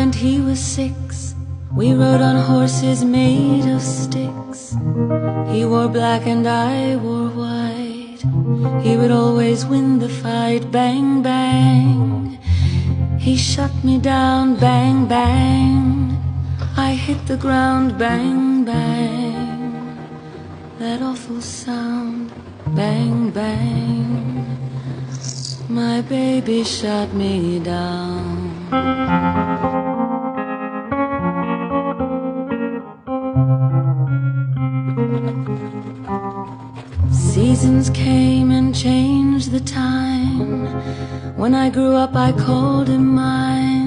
and he was 6. We rode on horses made of sticks. He wore black and I wore white. He would always win the fight. Bang, bang. He shut me down. Bang, bang. I hit the ground. Bang, bang. That awful sound. Bang, bang. My baby shot me down. Seasons came and changed the time. When I grew up I called him mine.